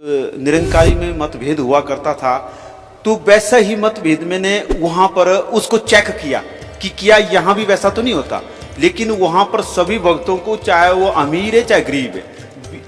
निरंकारी में मतभेद हुआ करता था, तो वैसा ही मतभेद मैंने वहाँ पर उसको चेक किया कि क्या यहाँ भी वैसा तो नहीं होता। लेकिन वहाँ पर सभी भक्तों को, चाहे वो अमीर है चाहे गरीब है,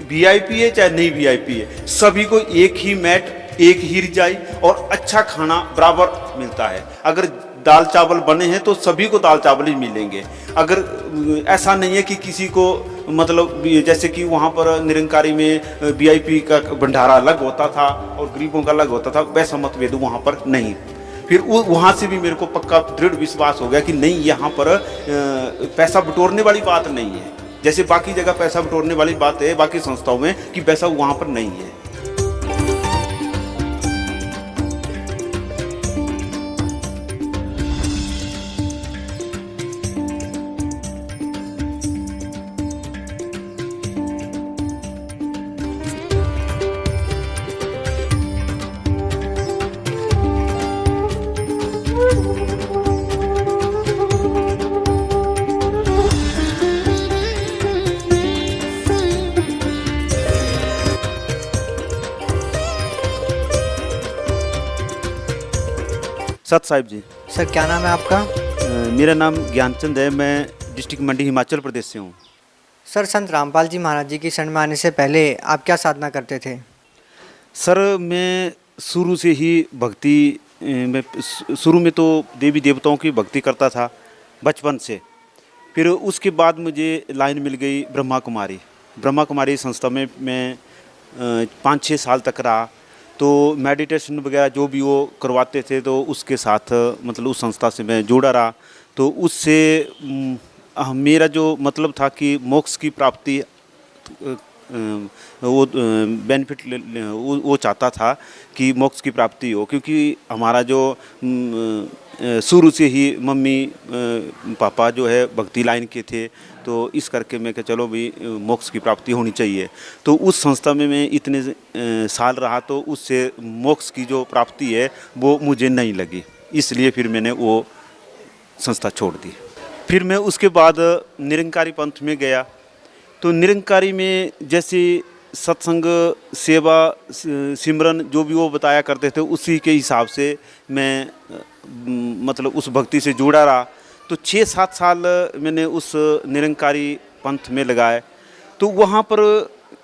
वीआईपी है चाहे नहीं वीआईपी है, सभी को एक ही मैट, एक ही रजाई और अच्छा खाना बराबर मिलता है। अगर दाल चावल बने हैं तो सभी को दाल चावल ही मिलेंगे। अगर ऐसा नहीं है कि किसी को मतलब जैसे कि वहाँ पर निरंकारी में वीआईपी का भंडारा अलग होता था और गरीबों का अलग होता था, वैसा मतभेद वहाँ पर नहीं। फिर वहाँ से भी मेरे को पक्का दृढ़ विश्वास हो गया कि नहीं, यहाँ पर पैसा बटोरने वाली बात नहीं है। जैसे बाकी जगह पैसा बटोरने वाली बात है बाकी संस्थाओं में, कि वैसा वहाँ पर नहीं है। सत साहिब जी। सर क्या नाम है आपका? मेरा नाम ज्ञानचंद है, मैं डिस्ट्रिक्ट मंडी हिमाचल प्रदेश से हूँ। सर संत रामपाल जी महाराज जी की शरण में आने से पहले आप क्या साधना करते थे? सर मैं शुरू से ही भक्ति में, शुरू में तो देवी देवताओं की भक्ति करता था बचपन से। फिर उसके बाद मुझे लाइन मिल गई ब्रह्मा कुमारी संस्था में मैं 5-6 साल तक रहा। तो मेडिटेशन वगैरह जो भी वो करवाते थे तो उसके साथ मतलब उस संस्था से मैं जुड़ा रहा। तो उससे मेरा जो मतलब था कि मोक्ष की प्राप्ति, वो बेनिफिट वो चाहता था कि मोक्ष की प्राप्ति हो, क्योंकि हमारा जो शुरू से ही मम्मी पापा जो है भक्ति लाइन के थे, तो इस करके मैं कहा चलो भी मोक्ष की प्राप्ति होनी चाहिए। तो उस संस्था में मैं इतने साल रहा, तो उससे मोक्ष की जो प्राप्ति है वो मुझे नहीं लगी, इसलिए फिर मैंने वो संस्था छोड़ दी। फिर मैं उसके बाद निरंकारी पंथ में गया। तो निरंकारी में जैसे सत्संग, सेवा, सिमरन जो भी वो बताया करते थे, उसी के हिसाब से मैं मतलब उस भक्ति से जुड़ा रहा। तो 6-7 साल मैंने उस निरंकारी पंथ में लगाए। तो वहाँ पर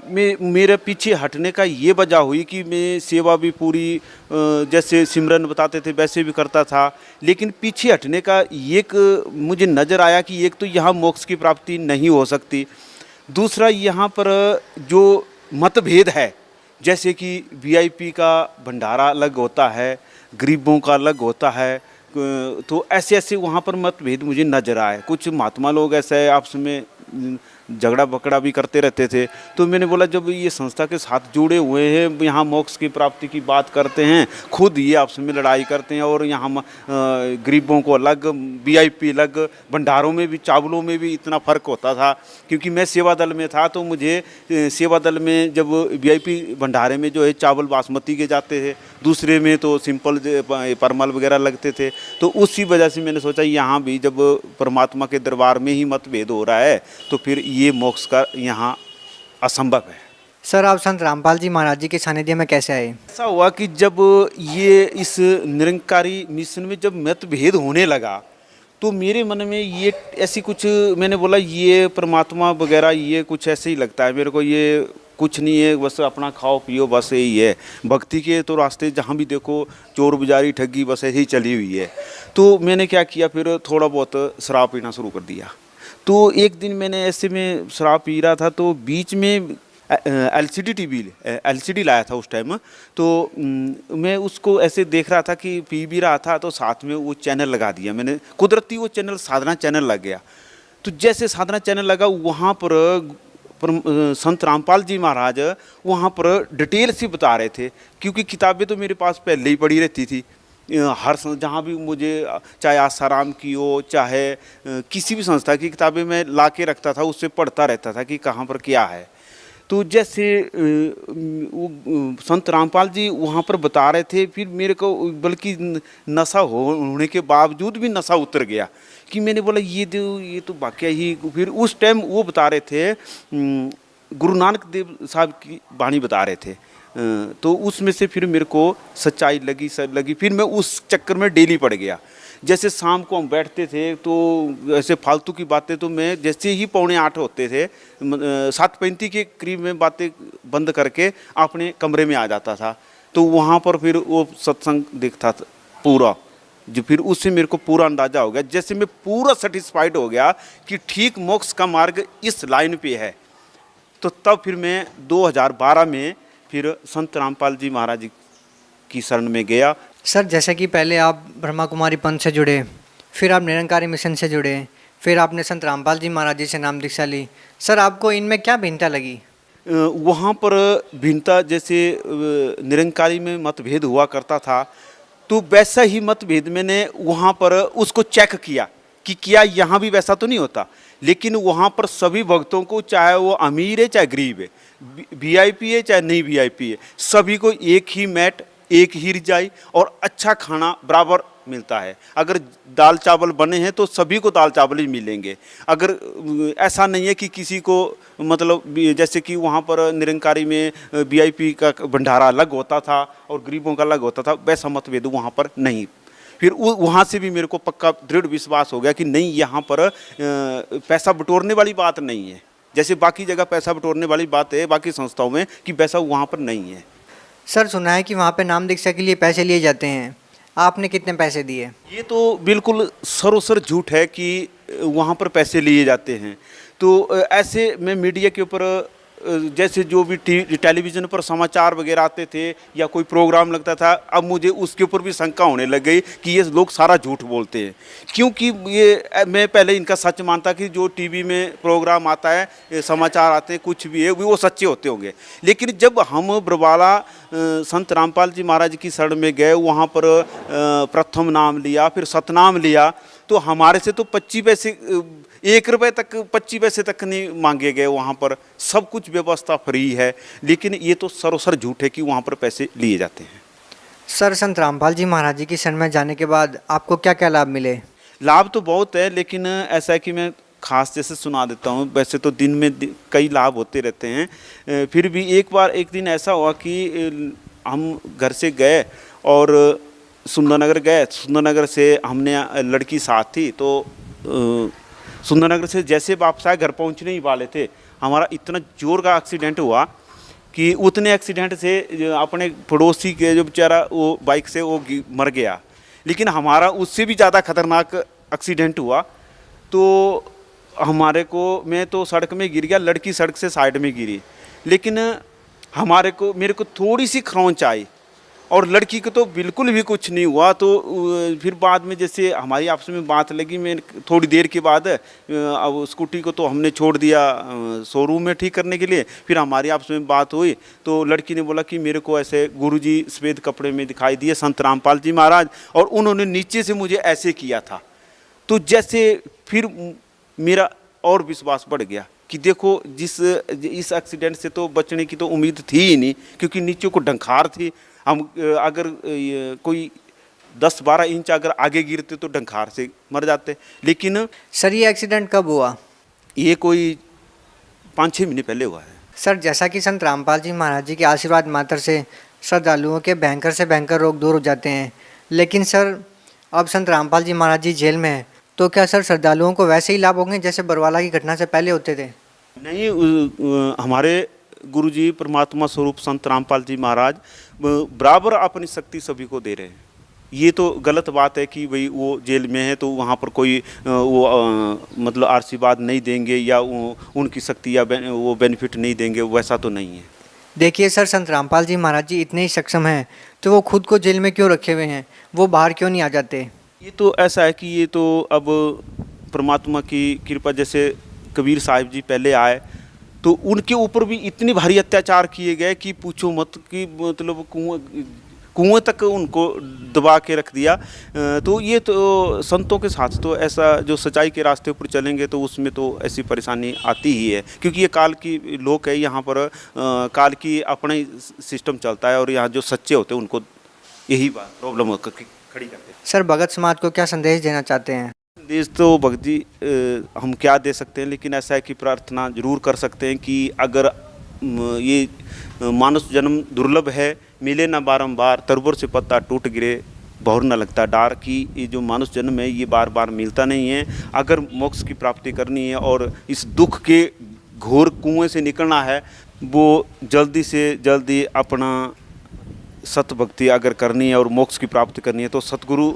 मेरे पीछे हटने का ये वजह हुई कि मैं सेवा भी पूरी जैसे सिमरन बताते थे वैसे भी करता था, लेकिन पीछे हटने का एक मुझे नज़र आया कि एक तो यहाँ मोक्ष की प्राप्ति नहीं हो सकती, दूसरा यहाँ पर जो मतभेद है, जैसे कि वीआईपी का भंडारा अलग होता है, गरीबों का अलग होता है, तो ऐसे ऐसे वहाँ पर मतभेद मुझे नजर आए। कुछ महात्मा लोग ऐसे आपस में झगड़ा बकड़ा भी करते रहते थे। तो मैंने बोला जब ये संस्था के साथ जुड़े हुए हैं, यहाँ मोक्ष की प्राप्ति की बात करते हैं, खुद ये आपस में लड़ाई करते हैं, और यहाँ गरीबों को अलग, वीआईपी अलग, भंडारों में भी, चावलों में भी इतना फ़र्क होता था। क्योंकि मैं सेवा दल में था, तो मुझे सेवा दल में जब वीआईपी भंडारे में जो है चावल बासमती के जाते थे, दूसरे में तो सिंपल परमल वगैरह लगते थे। तो उसी वजह से मैंने सोचा यहाँ भी जब परमात्मा के दरबार में ही मतभेद हो रहा है, तो फिर ये मोक्ष का यहाँ असंभव है। सर आप संत रामपाल जी महाराज जी के सानिध्य में कैसे आए? ऐसा हुआ कि जब ये इस निरंकारी मिशन में जब मतभेद होने लगा, तो मेरे मन में ये ऐसी कुछ, मैंने बोला ये परमात्मा वगैरह ये कुछ ऐसे ही लगता है मेरे को, ये कुछ नहीं है, बस अपना खाओ पियो, बस यही है। भक्ति के तो रास्ते जहाँ भी देखो चोर बुजारी ठगी बस यही चली हुई है। तो मैंने क्या किया, फिर थोड़ा बहुत शराब पीना शुरू कर दिया। तो एक दिन मैंने ऐसे में शराब पी रहा था, तो बीच में एलसीडी लाया था उस टाइम। तो मैं उसको ऐसे देख रहा था कि पी भी रहा था, तो साथ में वो चैनल लगा दिया मैंने, कुदरती वो चैनल साधना चैनल लग गया। तो जैसे साधना चैनल लगा, वहाँ पर संत रामपाल जी महाराज वहाँ पर डिटेल से बता रहे थे, क्योंकि किताबें तो मेरे पास पहले ही पढ़ी रहती थी। हर जहाँ भी मुझे, चाहे आसाराम की हो, चाहे किसी भी संस्था की किताबें मैं ला के रखता था, उससे पढ़ता रहता था कि कहाँ पर क्या है। तो जैसे संत रामपाल जी वहाँ पर बता रहे थे, फिर मेरे को बल्कि नशा होने के बावजूद भी नशा उतर गया कि मैंने बोला ये तो वाकई ही। फिर उस टाइम वो बता रहे थे, गुरु नानक देव साहब की वाणी बता रहे थे, तो उसमें से फिर मेरे को सच्चाई लगी फिर मैं उस चक्कर में डेली पड़ गया। जैसे शाम को हम बैठते थे तो ऐसे फालतू की बातें, तो मैं जैसे ही 7:45 होते थे 7:35 के करीब में बातें बंद करके अपने कमरे में आ जाता था। तो वहाँ पर फिर वो सत्संग दिखता था पूरा, जो फिर उससे मेरे को पूरा अंदाज़ा हो गया, जैसे मैं पूरा सेटिस्फाइड हो गया कि ठीक मोक्ष का मार्ग इस लाइन पे है। तो तब फिर मैं 2012 में फिर संत रामपाल जी महाराज जी की शरण में गया। सर जैसे कि पहले आप ब्रह्मा कुमारी पंथ से जुड़े, फिर आप निरंकारी मिशन से जुड़े, फिर आपने संत रामपाल जी महाराज जी से नाम दीक्षा ली। सर आपको इनमें क्या भिन्नता लगी? वहाँ पर भिन्नता जैसे निरंकारी में मतभेद हुआ करता था, तो वैसा ही मतभेद मैंने वहाँ पर उसको चेक किया कि क्या यहाँ भी वैसा तो नहीं होता। लेकिन वहाँ पर सभी भक्तों को, चाहे वो अमीर है चाहे गरीब है, वीआईपी है चाहे नहीं वीआईपी है, सभी को एक ही मैट, एक ही रजाई और अच्छा खाना बराबर मिलता है। अगर दाल चावल बने हैं तो सभी को दाल चावल ही मिलेंगे। अगर ऐसा नहीं है कि किसी को मतलब जैसे कि वहाँ पर निरंकारी में वीआईपी का भंडारा अलग होता था और गरीबों का अलग होता था, वैसा मतभेद वहाँ पर नहीं। फिर वहाँ से भी मेरे को पक्का दृढ़ विश्वास हो गया कि नहीं, यहाँ पर पैसा बटोरने वाली बात नहीं है। जैसे बाकी जगह पैसा बटोरने वाली बात है बाकी संस्थाओं में, कि वैसा वहाँ पर नहीं है। सर सुना है कि वहाँ पे नाम दीक्षा के लिए पैसे लिए जाते हैं, आपने कितने पैसे दिए? ये तो बिल्कुल सरोसर झूठ है कि वहाँ पर पैसे लिए जाते हैं। तो ऐसे में मीडिया के ऊपर जैसे जो भी टेलीविज़न पर समाचार वगैरह आते थे या कोई प्रोग्राम लगता था, अब मुझे उसके ऊपर भी शंका होने लग गई कि ये लोग सारा झूठ बोलते हैं। क्योंकि ये मैं पहले इनका सच मानता कि जो टीवी में प्रोग्राम आता है, समाचार आते हैं, कुछ भी है वो सच्चे होते होंगे। लेकिन जब हम बरवाला संत रामपाल जी महाराज की शरण में गए, वहाँ पर प्रथम नाम लिया, फिर सतनाम लिया, तो हमारे से तो 25 पैसे, 1 रुपये तक, 25 पैसे तक नहीं मांगे गए। वहाँ पर सब कुछ व्यवस्था फ्री है, लेकिन ये तो सरोसर झूठ है कि वहाँ पर पैसे लिए जाते हैं। सर संत रामपाल जी महाराज जी की शरण में जाने के बाद आपको क्या क्या लाभ मिले? लाभ तो बहुत है, लेकिन ऐसा है कि मैं खास जैसे सुना देता हूँ। वैसे तो दिन में कई लाभ होते रहते हैं, फिर भी एक दिन ऐसा हुआ कि हम घर से गए और सुंदरनगर गए। सुंदरनगर से हमने लड़की साथ थी, तो सुंदरनगर से जैसे वापस आए, घर पहुंचने ही वाले थे, हमारा इतना जोर का एक्सीडेंट हुआ कि उतने एक्सीडेंट से अपने पड़ोसी के जो बेचारा वो बाइक से वो मर गया। लेकिन हमारा उससे भी ज़्यादा खतरनाक एक्सीडेंट हुआ। तो हमारे को, मैं तो सड़क में गिर गया, लड़की सड़क से साइड में गिरी। लेकिन मेरे को थोड़ी सी खरोंच आई और लड़की को तो बिल्कुल भी कुछ नहीं हुआ। तो फिर बाद में जैसे हमारी आपस में बात लगी, मैं थोड़ी देर के बाद अब स्कूटी को तो हमने छोड़ दिया शोरूम में ठीक करने के लिए। फिर हमारी आपस में बात हुई तो लड़की ने बोला कि मेरे को ऐसे गुरुजी सफ़ेद कपड़े में दिखाई दिए, संत रामपाल जी महाराज, और उन्होंने नीचे से मुझे ऐसे किया था। तो जैसे फिर मेरा और विश्वास बढ़ गया कि देखो, इस एक्सीडेंट से तो बचने की तो उम्मीद थी ही नहीं, क्योंकि नीचे को डंखार थी। हम अगर कोई 10-12 इंच अगर आगे गिरते तो डंखार से मर जाते। लेकिन सर ये एक्सीडेंट कब हुआ? ये कोई 5-6 महीने पहले हुआ है। सर जैसा कि संत रामपाल जी महाराज जी के आशीर्वाद मात्र से श्रद्धालुओं के भयंकर से भयंकर रोग दूर हो जाते हैं, लेकिन सर अब संत रामपाल जी महाराज जी जेल में हैं, तो क्या सर श्रद्धालुओं को वैसे ही लाभ होंगे जैसे बरवाला की घटना से पहले होते थे? नहीं, हमारे गुरुजी परमात्मा स्वरूप संत रामपाल जी महाराज बराबर अपनी शक्ति सभी को दे रहे हैं। ये तो गलत बात है कि भाई वो जेल में है तो वहाँ पर कोई मतलब आशीर्वाद नहीं देंगे या उनकी शक्ति या वो बेनिफिट नहीं देंगे, वैसा तो नहीं है। देखिए सर, संत रामपाल जी महाराज जी इतने ही सक्षम हैं तो वो खुद को जेल में क्यों रखे हुए हैं, वो बाहर क्यों नहीं आ जाते? ये तो ऐसा है कि ये तो अब परमात्मा की कृपा। जैसे कबीर साहिब जी पहले आए तो उनके ऊपर भी इतनी भारी अत्याचार किए गए कि पूछो मत, कि मतलब कुएं तक उनको दबा के रख दिया। तो ये तो संतों के साथ तो ऐसा, जो सच्चाई के रास्ते पर चलेंगे तो उसमें तो ऐसी परेशानी आती ही है, क्योंकि ये काल की लोक है। यहाँ पर काल की अपना ही सिस्टम चलता है और यहाँ जो सच्चे होते हैं उनको यही बात प्रॉब्लम खड़ी करते हैं। सर भगत समाज को क्या संदेश देना चाहते हैं? संदेश तो भगत जी हम क्या दे सकते हैं, लेकिन ऐसा है कि प्रार्थना जरूर कर सकते हैं कि अगर ये मानुष जन्म दुर्लभ है, मिले ना बारंबार, तरबुर से पत्ता टूट गिरे बहुर न लगता डार, कि ये जो मानुष जन्म है ये बार बार मिलता नहीं है। अगर मोक्ष की प्राप्ति करनी है और इस दुख के घोर कुएं से निकलना है, वो जल्दी से जल्दी अपना सत भक्ति अगर करनी है और मोक्ष की प्राप्ति करनी है तो सतगुरु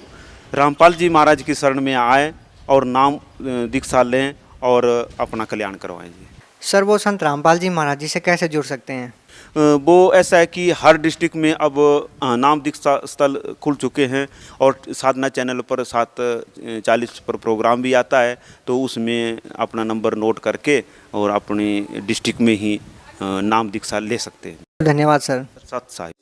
रामपाल जी महाराज की शरण में आए और नाम दीक्षा लें और अपना कल्याण करवाएं जी। सर वो संत रामपाल जी महाराज जी से कैसे जुड़ सकते हैं? वो ऐसा है कि हर डिस्ट्रिक्ट में अब नाम दीक्षा स्थल खुल चुके हैं और साधना चैनल पर 7:40 पर प्रोग्राम भी आता है, तो उसमें अपना नंबर नोट करके और अपनी डिस्ट्रिक्ट में ही नाम दीक्षा ले सकते हैं। धन्यवाद सर। सत साहिब।